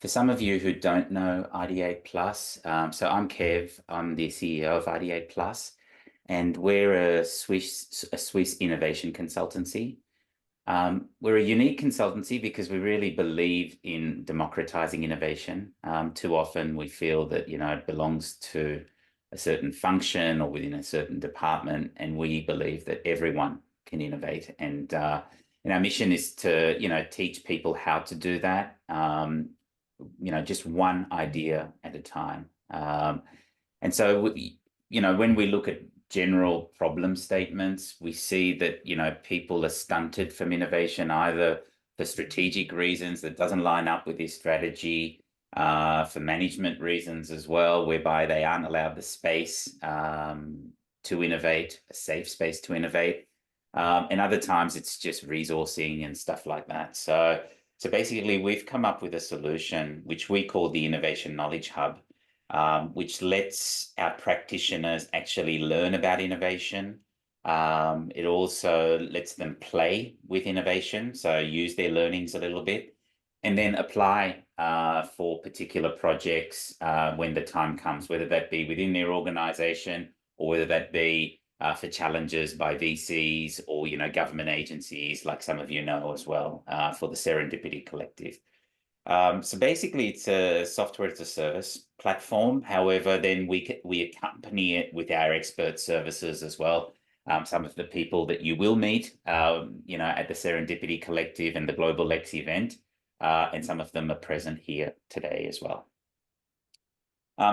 For some of you who don't know Ideate Plus, so I'm Kev, I'm the CEO of Ideate Plus, and we're a Swiss innovation consultancy. We're a unique consultancy because we really believe in democratizing innovation. Too often we feel that, it belongs to a certain function or within a certain department, and we believe that everyone can innovate. And our mission is to, teach people how to do that, just one idea at a time. And so, when we look at general problem statements, we see that, people are stunted from innovation, either for strategic reasons that doesn't line up with their strategy, for management reasons as well, whereby they aren't allowed the space to innovate, a safe space to innovate. And other times it's just resourcing and stuff like that. So basically, we've come up with a solution which we call the Innovation Knowledge Hub, which lets our practitioners actually learn about innovation. It also lets them play with innovation, so use their learnings a little bit, and then apply for particular projects when the time comes, whether that be within their organization or whether that be for challenges by VCs or, government agencies, like some of you know as well, for the Serendipity Collective. So basically, it's a software as a service platform. However, then we accompany it with our expert services as well. Some of the people that you will meet, at the Serendipity Collective and the Global Lex event, and some of them are present here today as well.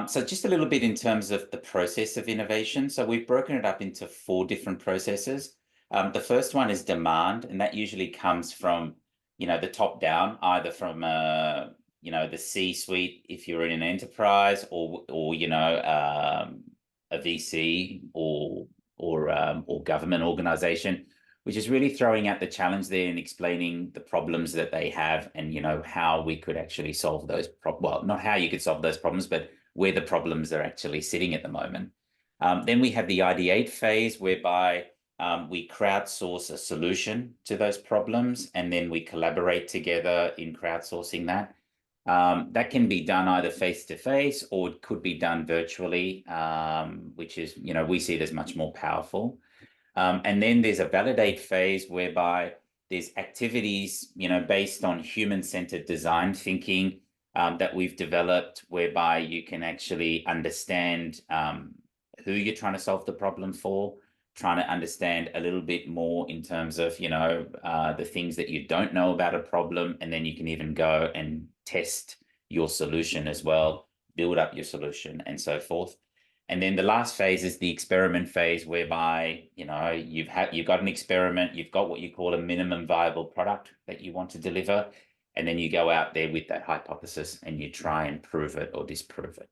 So just a little bit in terms of the process of innovation. So we've broken it up into 4 different processes. The first one is demand, and that usually comes from, the top down, either from, the C-suite, if you're in an enterprise, or a VC or government organization, which is really throwing out the challenge there and explaining the problems that they have and, how we could actually solve those problems. Well, not how you could solve those problems, but where the problems are actually sitting at the moment. Then we have the ideate phase, whereby we crowdsource a solution to those problems, and then we collaborate together in crowdsourcing that. That can be done either face-to-face or it could be done virtually, which is, we see it as much more powerful. And then there's a validate phase whereby there's activities, based on human-centered design thinking, that we've developed, whereby you can actually understand who you're trying to solve the problem for, trying to understand a little bit more in terms of, the things that you don't know about a problem, and then you can even go and test your solution as well, build up your solution, and so forth. And then the last phase is the experiment phase, whereby, you've got an experiment, you've got what you call a minimum viable product that you want to deliver, and then you go out there with that hypothesis and you try and prove it or disprove it.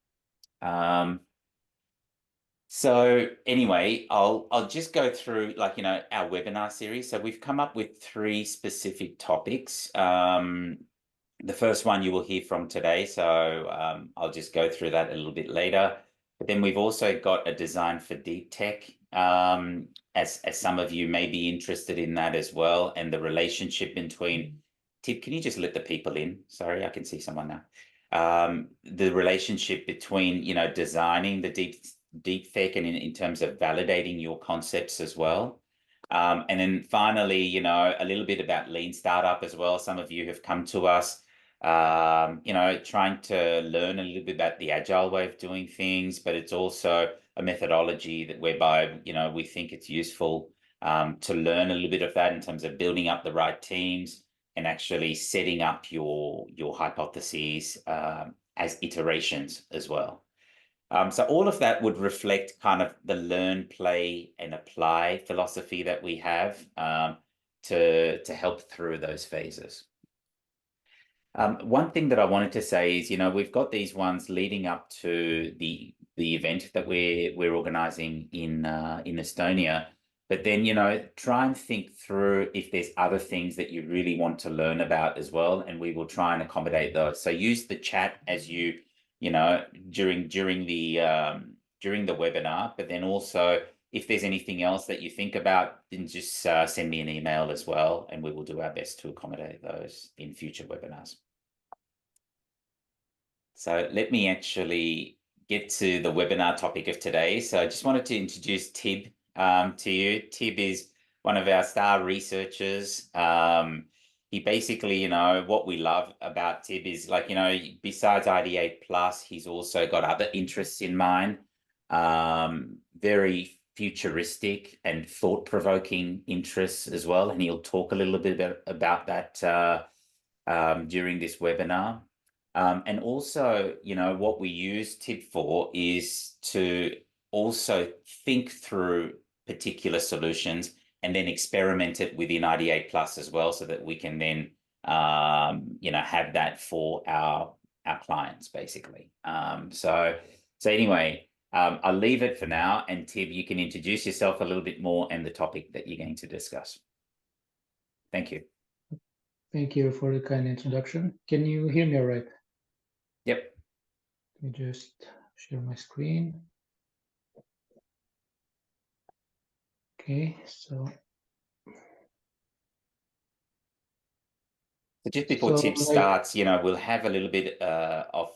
So anyway, I'll just go through, our webinar series. So we've come up with 3 specific topics. The first one you will hear from today, so I'll just go through that a little bit later. But then we've also got a design for deep tech, as some of you may be interested in that as well, and the relationship between Tib, can you just let the people in? Sorry, I can see someone now. The relationship between, designing the deep tech and in terms of validating your concepts as well. And then finally, a little bit about lean startup as well. Some of you have come to us, trying to learn a little bit about the agile way of doing things, but it's also a methodology that whereby, we think it's useful to learn a little bit of that in terms of building up the right teams and actually setting up your hypotheses as iterations as well. So all of that would reflect kind of the learn, play, and apply philosophy that we have to help through those phases. One thing that I wanted to say is, we've got these ones leading up to the event that we're organizing in Estonia. But then, try and think through if there's other things that you really want to learn about as well, and we will try and accommodate those. So use the chat as during the webinar, but then also if there's anything else that you think about, then just send me an email as well, and we will do our best to accommodate those in future webinars. So let me actually get to the webinar topic of today. So I just wanted to introduce Tib to you. Tib is one of our star researchers. He basically, what we love about Tib is like, besides IDA Plus, he's also got other interests in mind. Very futuristic and thought-provoking interests as well. And he'll talk a little bit about that during this webinar. And also, what we use TIB for is to also think through particular solutions and then experiment it within IDA Plus as well, so that we can then, have that for our clients, basically. So anyway, I'll leave it for now. And Tib, you can introduce yourself a little bit more and the topic that you're going to discuss. Thank you. Thank you for the kind introduction. Can you hear me all right? Yep. Let me just share my screen. Okay, so just before Tib starts, we'll have a little bit of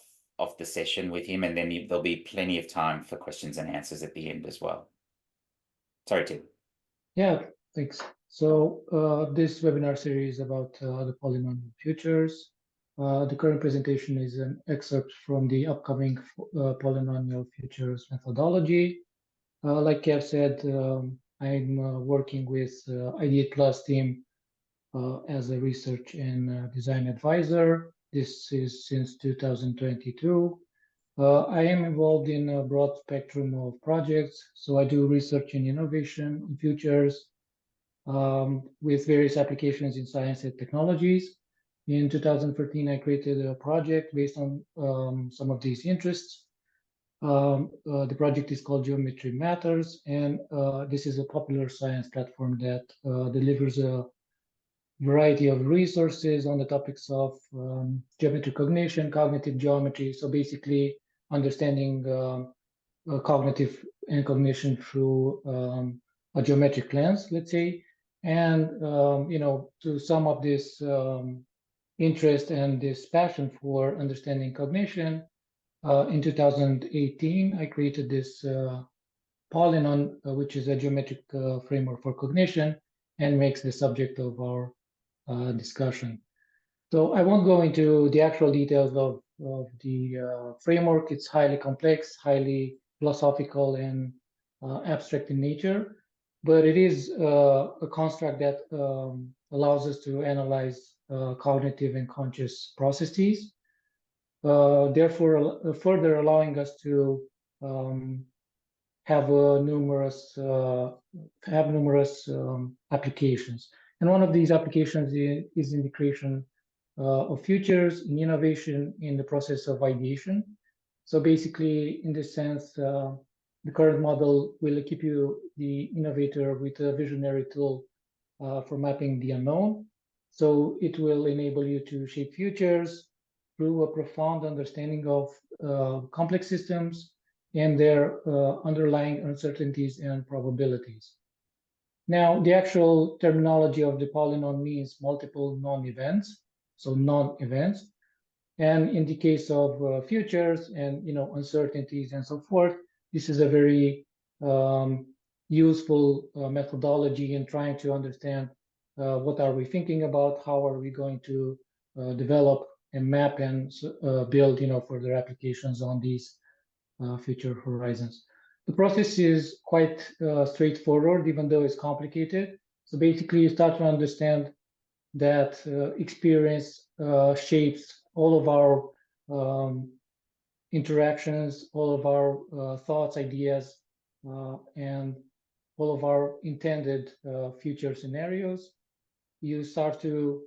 the session with him, and then there'll be plenty of time for questions and answers at the end as well. Sorry, Tib. Yeah, thanks. So this webinar series about the polynomial futures. The current presentation is an excerpt from the upcoming polynomial futures methodology. Like Kev said, I'm working with IDA Plus team as a research and design advisor. This is since 2022. I am involved in a broad spectrum of projects. So I do research and innovation in futures with various applications in science and technologies. In 2013, I created a project based on some of these interests. The project is called Geometry Matters, and this is a popular science platform that delivers a variety of resources on the topics of geometric cognition, cognitive geometry. So basically understanding cognitive and cognition through a geometric lens, let's say. And, to sum up this interest and this passion for understanding cognition, in 2018, I created this Polynon, which is a geometric framework for cognition, and makes the subject of our discussion. So I won't go into the actual details of the framework. It's highly complex, highly philosophical, and abstract in nature, but it is a construct that allows us to analyze cognitive and conscious processes, therefore further allowing us to have numerous applications. And one of these applications is in the creation of futures, in innovation, in the process of ideation. So basically, in this sense, the current model will equip you, the innovator, with a visionary tool for mapping the unknown. So it will enable you to shape futures through a profound understanding of complex systems and their underlying uncertainties and probabilities. Now, the actual terminology of the polynomial means multiple non-events, so non-events. And in the case of futures and uncertainties and so forth, this is a very useful methodology in trying to understand what are we thinking about, how are we going to develop and map and build further applications on these future horizons. The process is quite straightforward, even though it's complicated. So basically, you start to understand that experience shapes all of our interactions, all of our thoughts, ideas, and all of our intended future scenarios. You start to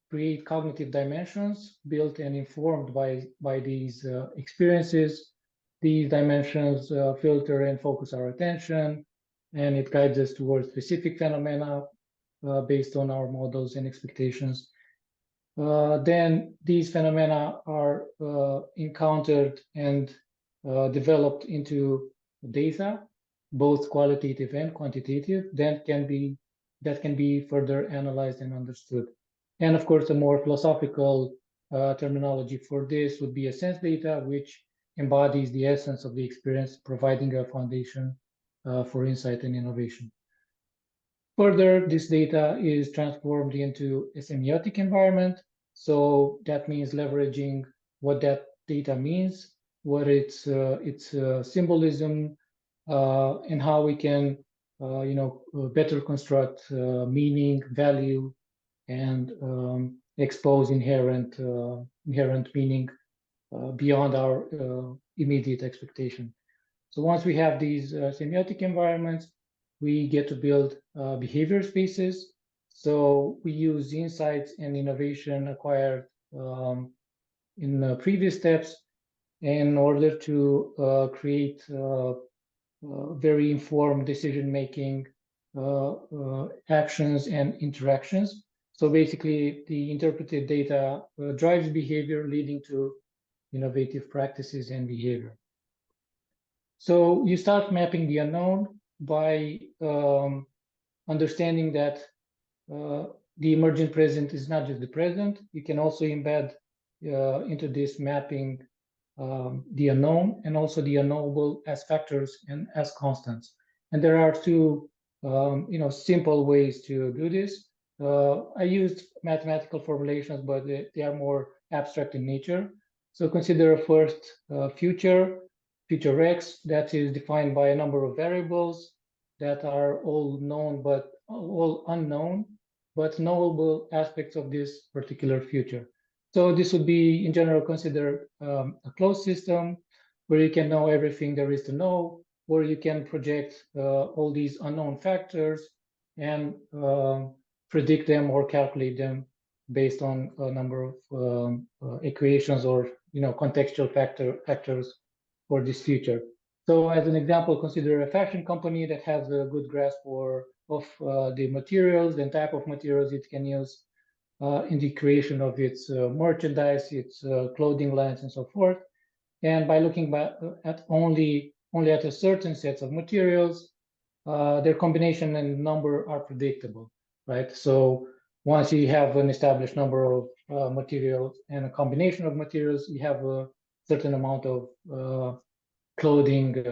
create cognitive dimensions built and informed by these experiences. These dimensions filter and focus our attention, and it guides us towards specific phenomena based on our models and expectations. Then these phenomena are encountered and developed into data, both qualitative and quantitative, that can be further analyzed and understood. And of course, a more philosophical terminology for this would be a sense data, which embodies the essence of the experience, providing a foundation for insight and innovation. Further, this data is transformed into a semiotic environment. So that means leveraging what that data means, what its symbolism, and how we can, better construct meaning, value, and expose inherent meaning beyond our immediate expectation. So once we have these semiotic environments, we get to build behavior spaces. So we use insights and innovation acquired in previous steps in order to create very informed decision-making actions and interactions. So basically, the interpreted data drives behavior, leading to innovative practices and behavior. So you start mapping the unknown by understanding that the emergent present is not just the present. You can also embed into this mapping the unknown and also the unknowable as factors and as constants. And there are two simple ways to do this. I used mathematical formulations, but they are more abstract in nature. So consider first future x that is defined by a number of variables that are all known but all unknown, but knowable aspects of this particular future. So this would be, in general, considered a closed system where you can know everything there is to know, where you can project all these unknown factors and predict them or calculate them based on a number of equations or contextual factors for this future. So as an example, consider a fashion company that has a good grasp of the materials and type of materials it can use in the creation of its merchandise, its clothing lines, and so forth. And by looking at only at a certain set of materials, their combination and number are predictable, right? So once you have an established number of materials and a combination of materials, you have a certain amount of clothing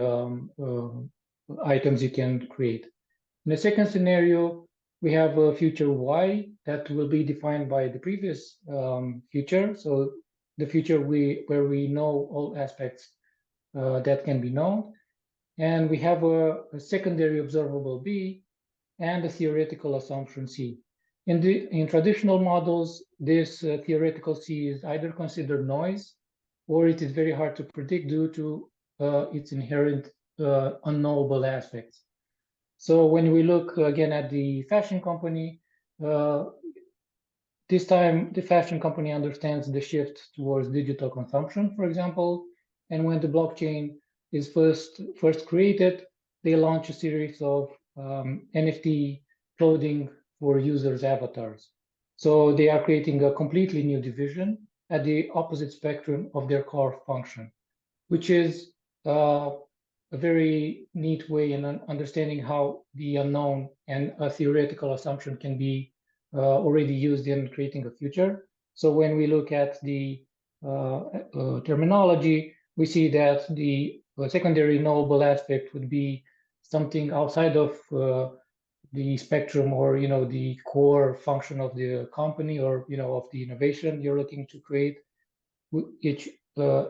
items you can create. In the second scenario, we have a future y that will be defined by the previous future. So the future where we know all aspects that can be known. And we have a secondary observable b and a theoretical assumption c. In traditional models, this theoretical c is either considered noise or it is very hard to predict due to its inherent unknowable aspects. So when we look again at the fashion company, this time the fashion company understands the shift towards digital consumption, for example, and when the blockchain is first created, they launch a series of NFT clothing for users' avatars. So they are creating a completely new division at the opposite spectrum of their core function, which is a very neat way in understanding how the unknown and a theoretical assumption can be already used in creating a future. So when we look at the terminology, we see that the secondary knowable aspect would be something outside of the spectrum or the core function of the company or of the innovation you're looking to create, which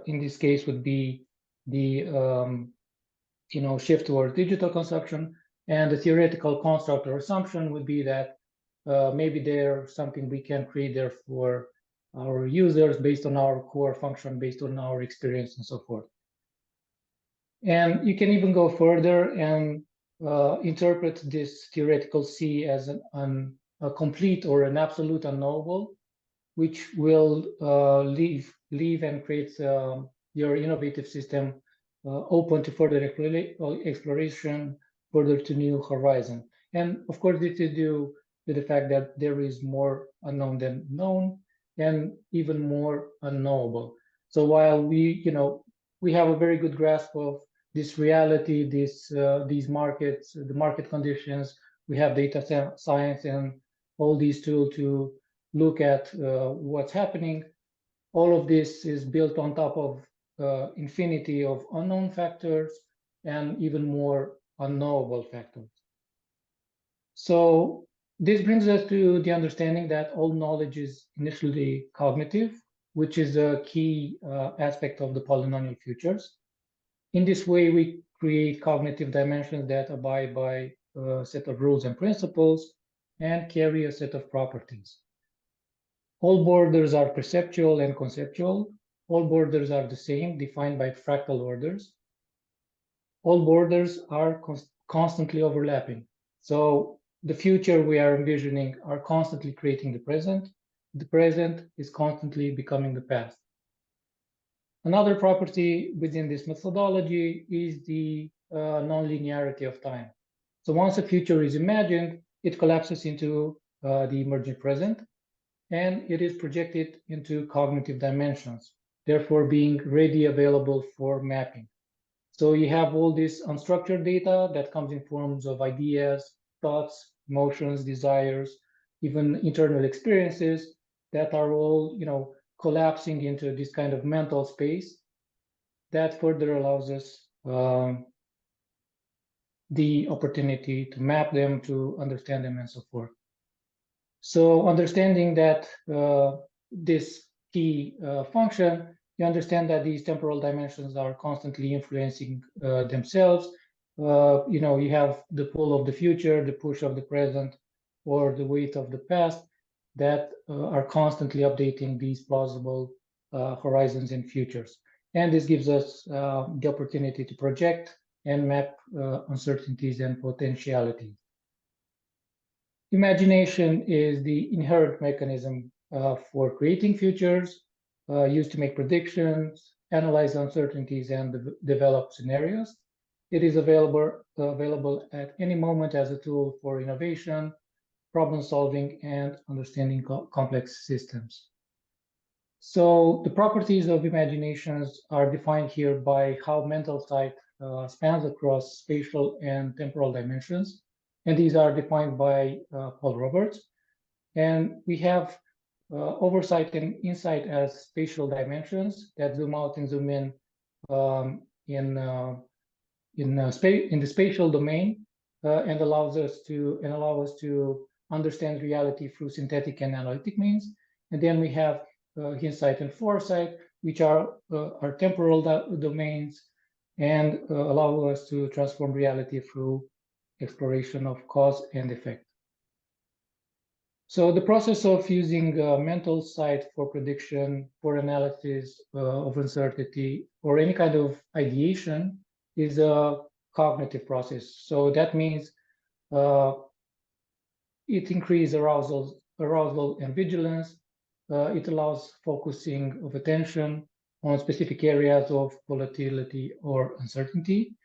in this case would be the shift towards digital consumption. And the theoretical construct or assumption would be that maybe there's something we can create there for our users based on our core function, based on our experience and so forth. And you can even go further and interpret this theoretical C as a complete or an absolute unknowable, which will leave and create your innovative system open to further exploration, further to new horizon. And of course, this is due to the fact that there is more unknown than known, and even more unknowable. So while we have a very good grasp of this reality, these markets, the market conditions, we have data science and all these tools to look at what's happening. All of this is built on top of infinity of unknown factors and even more unknowable factors. So this brings us to the understanding that all knowledge is initially cognitive, which is a key aspect of the polynomial futures. In this way, we create cognitive dimensions that abide by a set of rules and principles and carry a set of properties. All borders are perceptual and conceptual. All borders are the same, defined by fractal orders. All borders are constantly overlapping. So the future we are envisioning are constantly creating the present. The present is constantly becoming the past. Another property within this methodology is the nonlinearity of time. So once a future is imagined, it collapses into the emergent present, and it is projected into cognitive dimensions, therefore being ready available for mapping. So you have all this unstructured data that comes in forms of ideas, thoughts, emotions, desires, even internal experiences that are all, collapsing into this kind of mental space that further allows us the opportunity to map them, to understand them, and so forth. So understanding that this key function, you understand that these temporal dimensions are constantly influencing themselves. You have the pull of the future, the push of the present, or the weight of the past that are constantly updating these plausible horizons and futures. And this gives us the opportunity to project and map uncertainties and potentialities. Imagination is the inherent mechanism for creating futures, used to make predictions, analyze uncertainties, and develop scenarios. It is available at any moment as a tool for innovation, problem solving, and understanding complex systems. So the properties of imaginations are defined here by how mental sight spans across spatial and temporal dimensions. And these are defined by Paul Roberts. And we have oversight and insight as spatial dimensions that zoom out and zoom in in the spatial domain and allow us to understand reality through synthetic and analytic means. And then we have insight and foresight, which are temporal domains and allow us to transform reality through exploration of cause and effect. So the process of using mental sight for prediction, for analysis of uncertainty, or any kind of ideation is a cognitive process. So that means it increases arousal and vigilance. It allows focusing of attention on specific areas of volatility or uncertainty.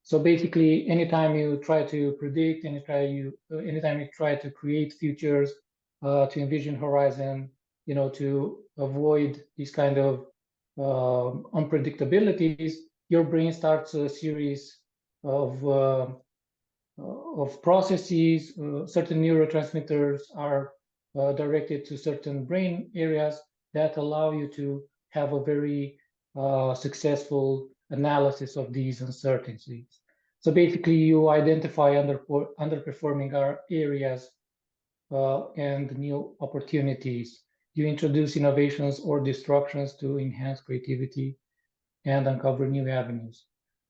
So basically, anytime you try to predict, anytime you try to create futures, to envision horizon, to avoid these kind of unpredictabilities, your brain starts a series of processes. Certain neurotransmitters are directed to certain brain areas that allow you to have a very successful analysis of these uncertainties. So basically, you identify underperforming areas and new opportunities. You introduce innovations or disruptions to enhance creativity and uncover new avenues.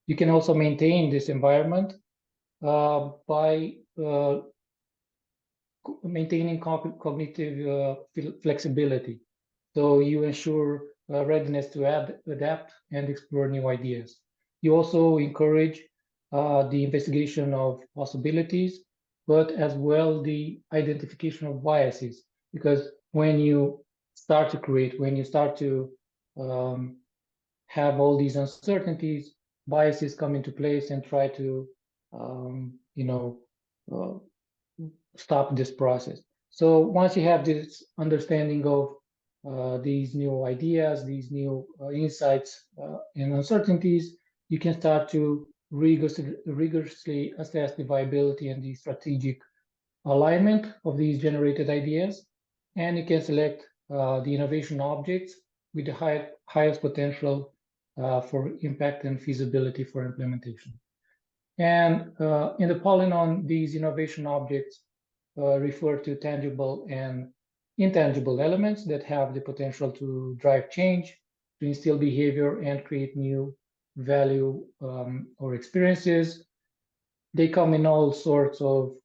You can also maintain this environment by maintaining cognitive flexibility. So you ensure readiness to adapt and explore new ideas. You also encourage the investigation of possibilities, but as well the identification of biases. Because when you start to create, when you start to have all these uncertainties, biases come into place and try to, uh, stop this process. So once you have this understanding of these new ideas, these new insights and uncertainties, you can start to rigorously assess the viability and the strategic alignment of these generated ideas. And you can select the innovation objects with the highest potential for impact and feasibility for implementation. And in the Polynon, these innovation objects refer to tangible and intangible elements that have the potential to drive change, to instill behavior, and create new value or experiences. They come in all sorts of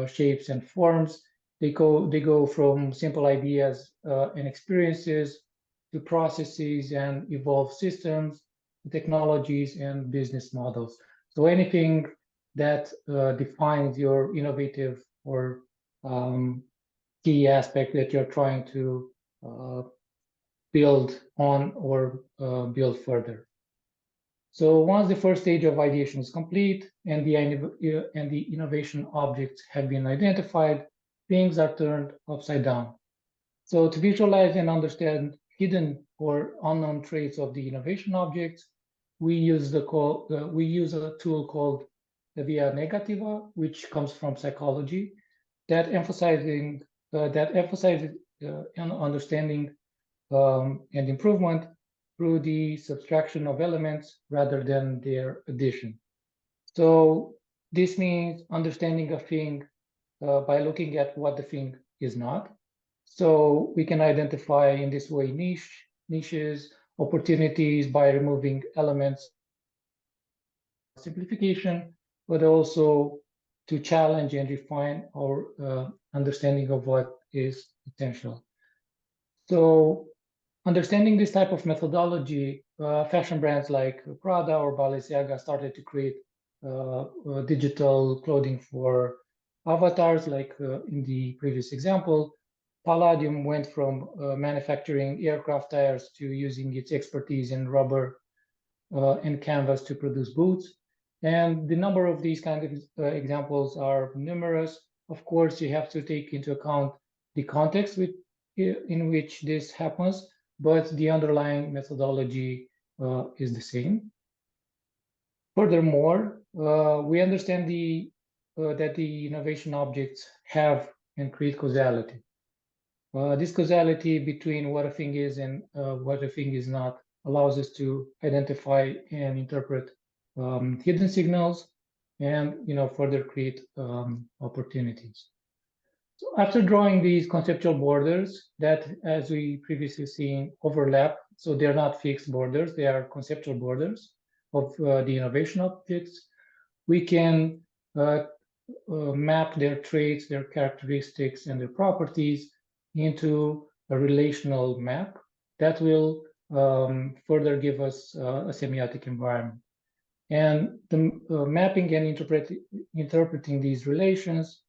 shapes and forms. They go from simple ideas and experiences to processes and evolved systems, technologies, and business models. So anything that defines your innovative or key aspect that you're trying to build on or build further. So once the first stage of ideation is complete and the innovation objects have been identified, things are turned upside down. So to visualize and understand hidden or unknown traits of the innovation objects, we use a tool called the via negativa, which comes from psychology, that emphasizes understanding and improvement through the subtraction of elements rather than their addition. So this means understanding a thing by looking at what the thing is not. So we can identify in this way niches, opportunities by removing elements, simplification, but also to challenge and refine our understanding of what is potential. So understanding this type of methodology, fashion brands like Prada or Balenciaga started to create digital clothing for avatars, like in the previous example. Palladium went from manufacturing aircraft tires to using its expertise in rubber and canvas to produce boots. And the number of these kind of examples are numerous. Of course, you have to take into account the context in which this happens, but the underlying methodology is the same. Furthermore, we understand that the innovation objects have and create causality. This causality between what a thing is and what a thing is not allows us to identify and interpret hidden signals and further create opportunities. So after drawing these conceptual borders that, as we previously seen, overlap, so they're not fixed borders, they are conceptual borders of the innovation objects, we can map their traits, their characteristics, and their properties into a relational map that will further give us a semiotic environment. And the mapping and interpreting these relations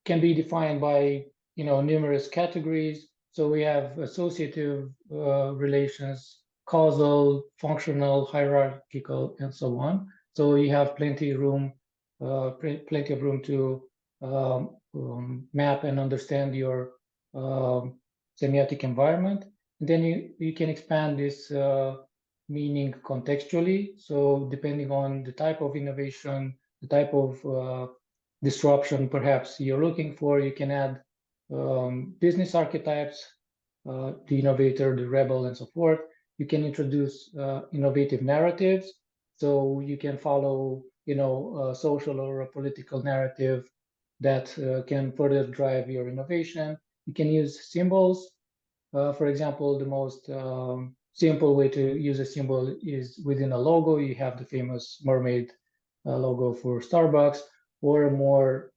can be defined by numerous categories. So we have associative relations, causal, functional, hierarchical, and so on. So you have plenty of room to map and understand your semiotic environment. And then you can expand this meaning contextually. So depending on the type of innovation, the type of disruption perhaps you're looking for, you can add business archetypes, the innovator, the rebel, and so forth. You can introduce innovative narratives. So you can follow, a social or a political narrative that can further drive your innovation. You can use symbols. For example, the most simple way to use a symbol is within a logo. You have the famous mermaid logo for Starbucks, or more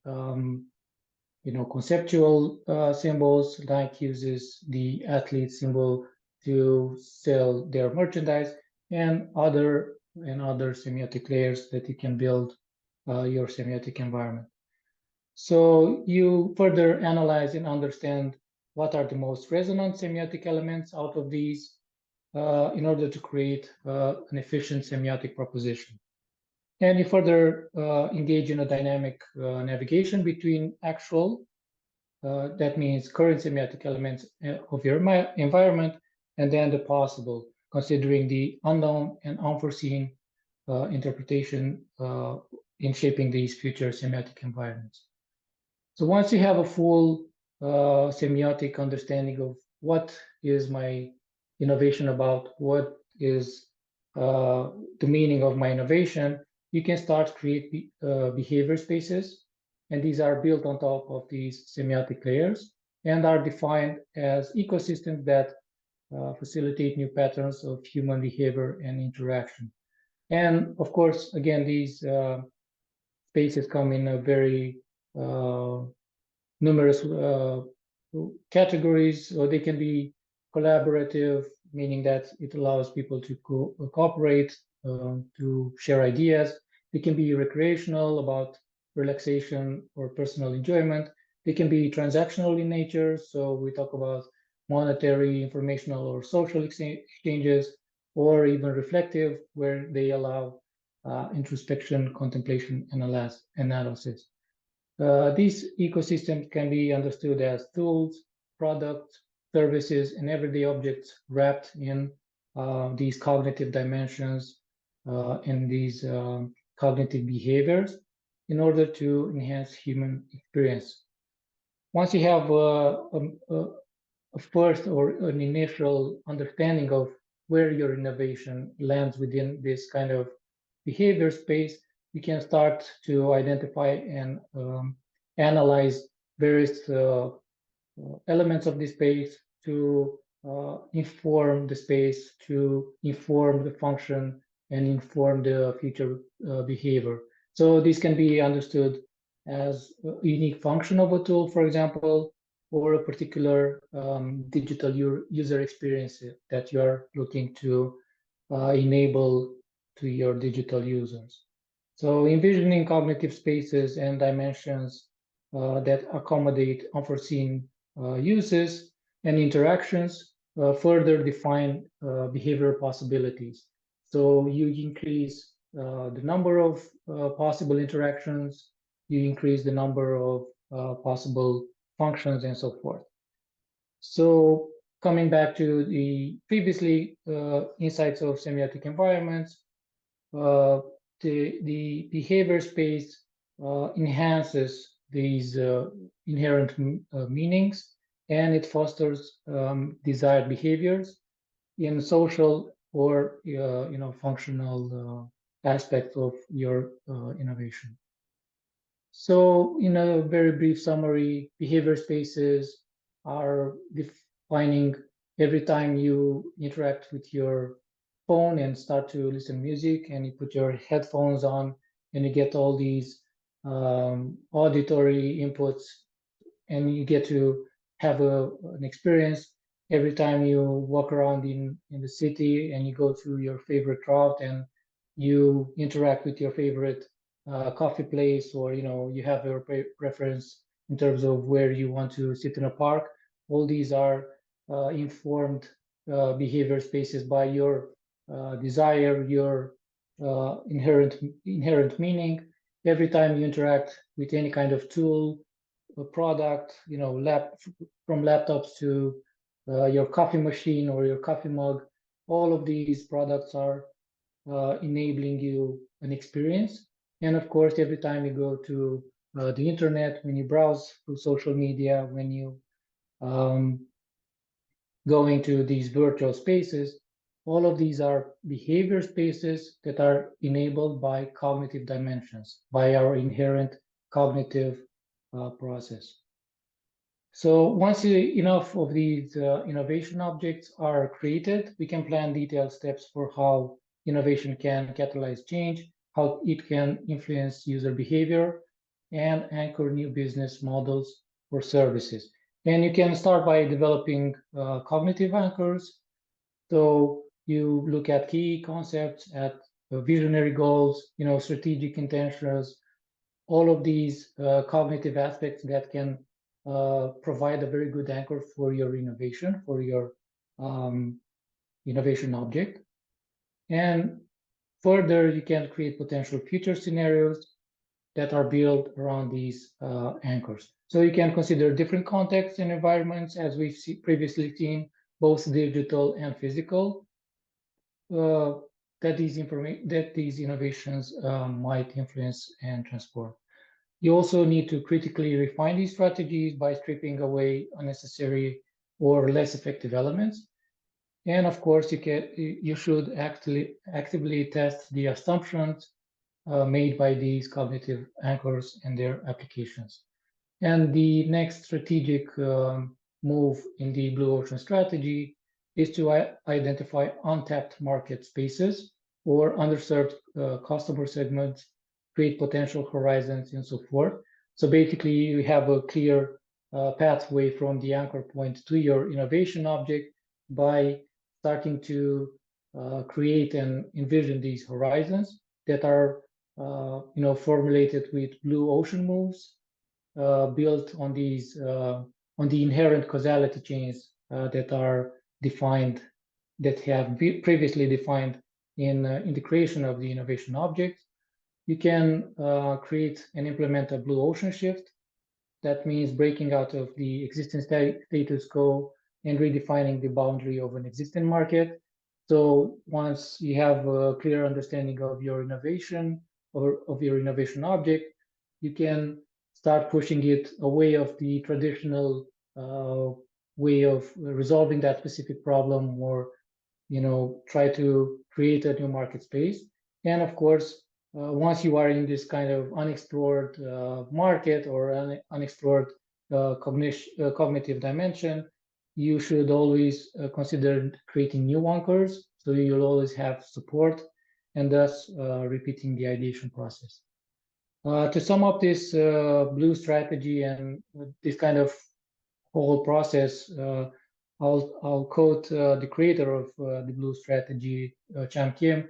conceptual symbols, like uses the athlete symbol to sell their merchandise, and other semiotic layers that you can build your semiotic environment. So you further analyze and understand what are the most resonant semiotic elements out of these in order to create an efficient semiotic proposition. And you further engage in a dynamic navigation between actual, that means current semiotic elements of your environment, and then the possible, considering the unknown and unforeseen interpretation in shaping these future semiotic environments. So once you have a full semiotic understanding of what is my innovation about, what is the meaning of my innovation, you can start create behavior spaces, and these are built on top of these semiotic layers and are defined as ecosystems that facilitate new patterns of human behavior and interaction. And of course, again, these spaces come in a very numerous categories, or they can be collaborative, meaning that it allows people to cooperate, to share ideas. They can be recreational, about relaxation or personal enjoyment. They can be transactional in nature, so we talk about monetary, informational, or social exchanges, or even reflective, where they allow introspection, contemplation, analysis. These ecosystems can be understood as tools, products, services, and everyday objects wrapped in these cognitive dimensions and these cognitive behaviors in order to enhance human experience. Once you have a first or an initial understanding of where your innovation lands within this kind of behavior space, you can start to identify and analyze various elements of the space to inform the space, to inform the function, and inform the future behavior. So this can be understood as a unique function of a tool, for example, or a particular digital user experience that you are looking to enable to your digital users. So envisioning cognitive spaces and dimensions that accommodate unforeseen uses and interactions further define behavior possibilities. So you increase the number of possible interactions, you increase the number of possible functions, and so forth. So coming back to the previously insights of semiotic environments, the behavior space enhances these inherent meanings, and it fosters desired behaviors in social or functional aspects of your innovation. So in a very brief summary, behavior spaces are defining every time you interact with your phone and start to listen to music, and you put your headphones on and you get all these auditory inputs, and you get to have an experience every time you walk around in the city and you go to your favorite route and you interact with your favorite coffee place, or you have your preference in terms of where you want to sit in a park. All these are informed behavior spaces by your desire, your inherent meaning. Every time you interact with any kind of tool, a product, from laptops to your coffee machine or your coffee mug, all of these products are enabling you an experience. And of course, every time you go to the internet, when you browse through social media, when you go into these virtual spaces, all of these are behavior spaces that are enabled by cognitive dimensions, by our inherent cognitive process. So once enough of these innovation objects are created, we can plan detailed steps for how innovation can catalyze change, how it can influence user behavior, and anchor new business models or services. And you can start by developing cognitive anchors. So you look at key concepts, at visionary goals, strategic intentions, all of these cognitive aspects that can provide a very good anchor for your innovation, for your innovation object. And further, you can create potential future scenarios that are built around these anchors. So you can consider different contexts and environments, as we've previously seen, both digital and physical, that these innovations might influence and transform. You also need to critically refine these strategies by stripping away unnecessary or less effective elements. And of course, you should actively test the assumptions made by these cognitive anchors and their applications. And the next strategic move in the blue ocean strategy is to identify untapped market spaces or underserved customer segments, create potential horizons, and so forth. So basically, you have a clear pathway from the anchor point to your innovation object by starting to create and envision these horizons that are formulated with blue ocean moves built on these on the inherent causality chains that are defined, that have previously defined in the creation of the innovation object. You can create and implement a blue ocean shift. That means breaking out of the existing status quo and redefining the boundary of an existing market. So once you have a clear understanding of your innovation or of your innovation object, you can start pushing it away of the traditional way of resolving that specific problem, or try to create a new market space. And of course, once you are in this kind of unexplored market or unexplored cognitive dimension, you should always consider creating new anchors, so you'll always have support, and thus repeating the ideation process. To sum up this blue strategy and this kind of whole process, I'll quote the creator of the blue strategy, Cham Kim,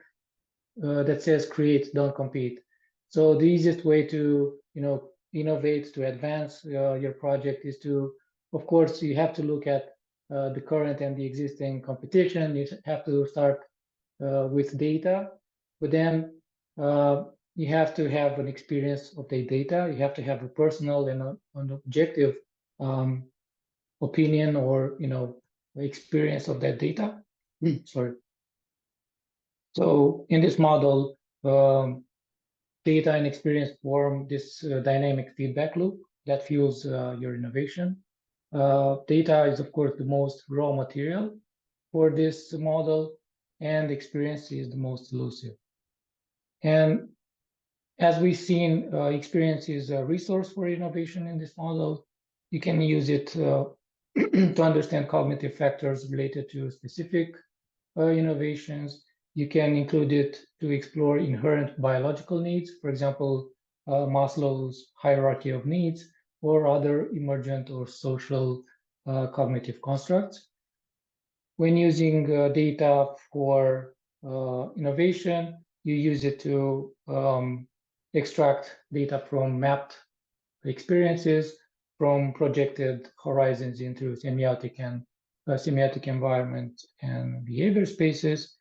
that says, "Create, don't compete." So the easiest way to innovate, to advance your project is to, of course, you have to look at the current and the existing competition. You have to start with data, but then you have to have an experience of the data. You have to have a personal and an objective opinion or experience of that data. Sorry. So in this model, data and experience form this dynamic feedback loop that fuels your innovation. Data is, of course, the most raw material for this model, and experience is the most elusive. And as we've seen, experience is a resource for innovation in this model. You can use it to understand cognitive factors related to specific innovations. You can include it to explore inherent biological needs, for example, Maslow's hierarchy of needs, or other emergent or social cognitive constructs. When using data for innovation, you use it to extract data from mapped experiences, from projected horizons into semiotic and semiotic environment and behavior spaces,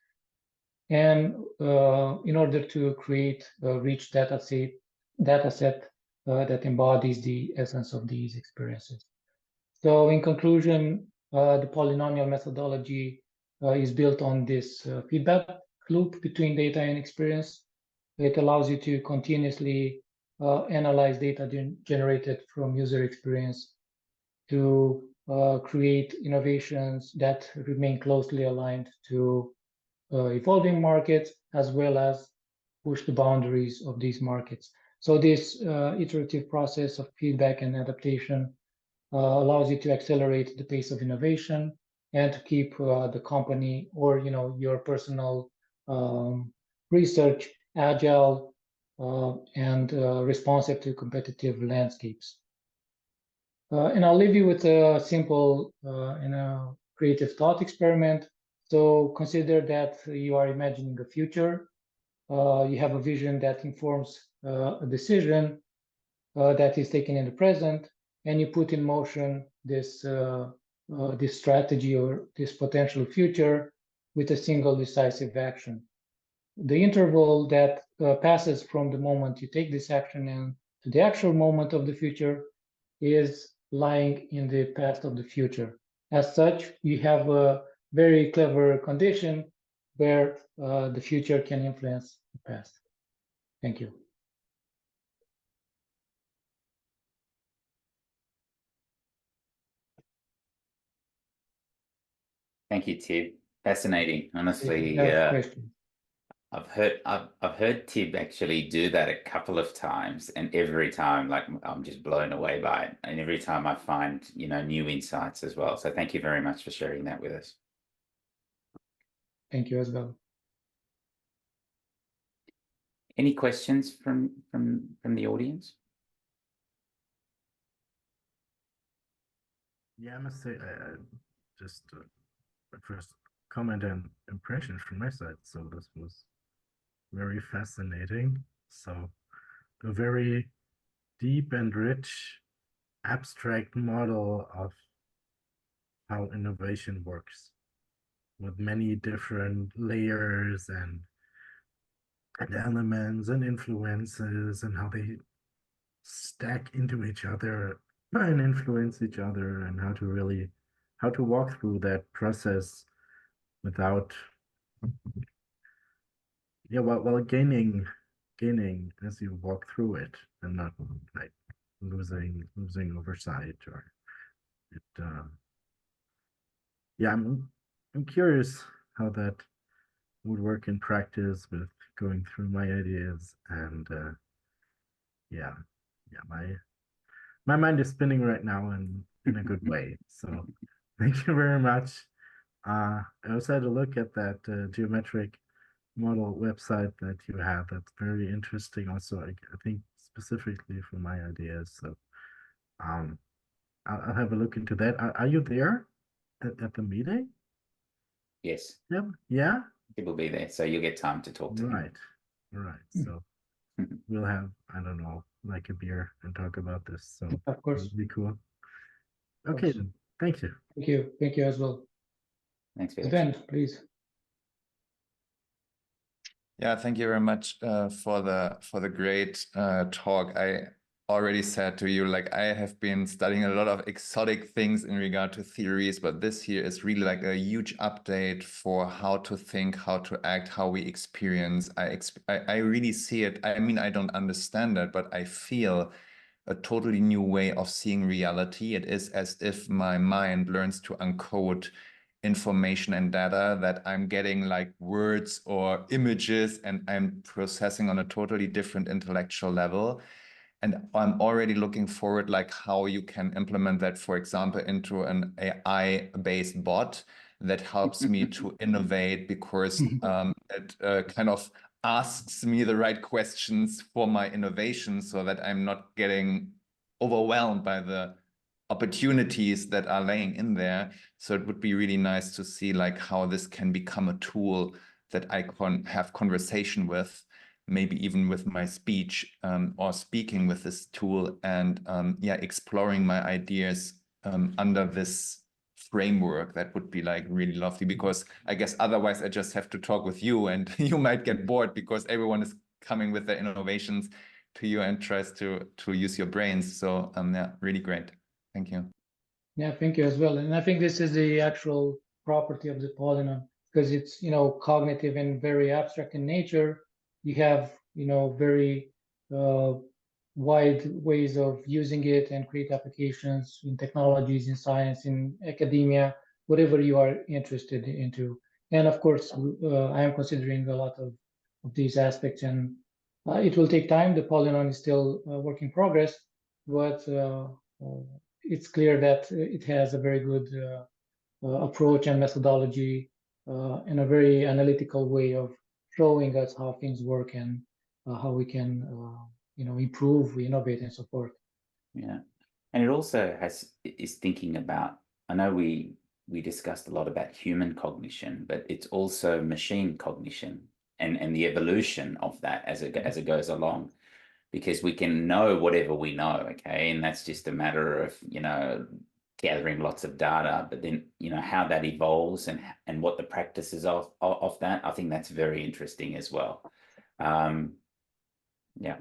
and in order to create a rich data set that embodies the essence of these experiences. So in conclusion, the polynomial methodology is built on this feedback loop between data and experience. It allows you to continuously analyze data generated from user experience to create innovations that remain closely aligned to evolving markets, as well as push the boundaries of these markets. So this iterative process of feedback and adaptation allows you to accelerate the pace of innovation and to keep the company or your personal research agile and responsive to competitive landscapes. And I'll leave you with a simple and a creative thought experiment. So consider that you are imagining a future. You have a vision that informs a decision that is taken in the present, and you put in motion this this strategy or this potential future with a single decisive action. The interval that passes from the moment you take this action and to the actual moment of the future is lying in the past of the future. As such, you have a very clever condition where the future can influence the past. Thank you. Thank you, Tib. Fascinating. If you Honestly, have questions. I've heard Tib actually do that a couple of times, and every time, like, I'm just blown away by it. And every time I find, new insights as well. So thank you very much for sharing that with us. Thank you as well. Any questions from the audience? Yeah, I must say, just a first comment and impression from my side. So this was very fascinating. So a very deep and rich abstract model of how innovation works with many different layers and elements and influences and how they stack into each other and influence each other, and how to walk through that process without while gaining as you walk through it, and not like losing oversight or it I'm curious how that would work in practice with going through my ideas, and yeah yeah my mind is spinning right now in a good way. So thank you very much. I also had a look at that geometric model website that you have. That's very interesting. Also, I think specifically for my ideas. So um, I'll have a look into that. Are you there at the meeting? Yes, Yep. Yeah. he will be there, so you'll get time to talk to him. Right. Right. So we'll have, I don't know, like a beer and talk about this. So Of course. it'll be cool. Of Okay, course. then. Thank you. Thank you. Thank you as well. Thanks, Felix. Sven, please. Yeah, thank you very much for the great talk. I already said to you, like, I have been studying a lot of exotic things in regard to theories, but this here is really like a huge update for how to think, how to act, how we experience. I really see it. I mean, I don't understand it, but I feel a totally new way of seeing reality. It is as if my mind learns to uncode information and data, that I'm getting like words or images, and I'm processing on a totally different intellectual level. And I'm already looking forward, like, how you can implement that, for example, into an AI-based bot that helps me to innovate, because it kind of asks me the right questions for my innovation, so that I'm not getting overwhelmed by the opportunities that are laying in there. So it would be really nice to see, like, how this can become a tool that I can have conversation with, maybe even with my speech, or speaking with this tool, and exploring my ideas under this framework. That would be like really lovely, because I guess otherwise I just have to talk with you, and you might get bored, because everyone is coming with their innovations to you and tries to use your brains. So yeah, really great. Thank you. Yeah, thank you as well. And I think this is the actual property of the polynomial, because it's, cognitive and very abstract in nature. You have, very wide ways of using it and create applications in technologies, in science, in academia, whatever you are interested into. And of course, I am considering a lot of these aspects, and it will take time. The polynomial is still a work in progress, but it's clear that it has a very good approach and methodology, and a very analytical way of showing us how things work, and how we can improve, innovate, and support. Yeah. And it also is thinking about, I know we discussed a lot about human cognition, but it's also machine cognition, and the evolution of that as it goes along, because we can know whatever we know, okay, and that's just a matter of gathering lots of data, but then how that evolves, and what the practices of that, I think that's very interesting as well. Yeah.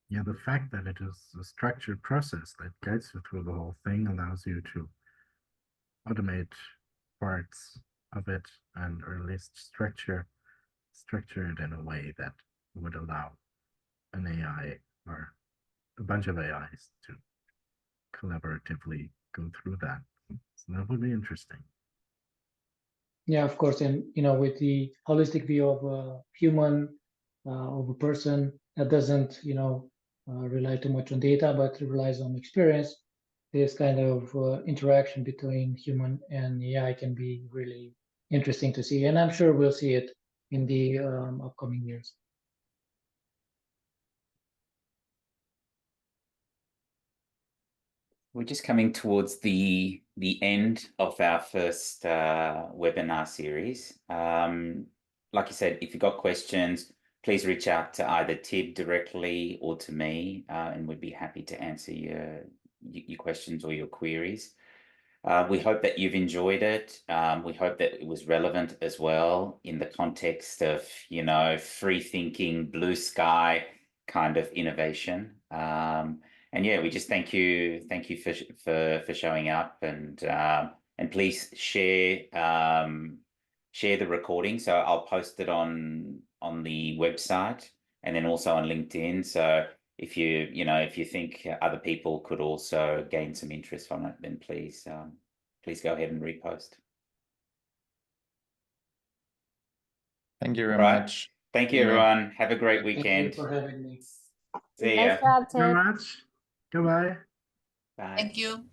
Yeah, the fact that it is a structured process that guides you through the whole thing allows you to automate parts of it, and or at least structure it in a way that would allow an AI or a bunch of AIs to collaboratively go through that. So that would be interesting. Yeah, of course, and with the holistic view of a human, of a person that doesn't, rely too much on data, but relies on experience. This kind of interaction between human and AI can be really interesting to see, and I'm sure we'll see it in the upcoming years. We're just coming towards the end of our first webinar series. Like you said, if you've got questions, please reach out to either Tib directly or to me, and we'd be happy to answer your questions or your queries. We hope that you've enjoyed it. We hope that it was relevant as well in the context of, free thinking, blue sky kind of innovation. And yeah, we just thank you for showing up, and please share the recording. So I'll post it on the website and then also on LinkedIn. So if you think other people could also gain some interest from it, then please go ahead and repost. Thank you very Right. much. Thank See you, you. everyone. Have a great Thank weekend. you for having me. See ya. Nice job, Very Ted. much. Goodbye. Bye. Thank you.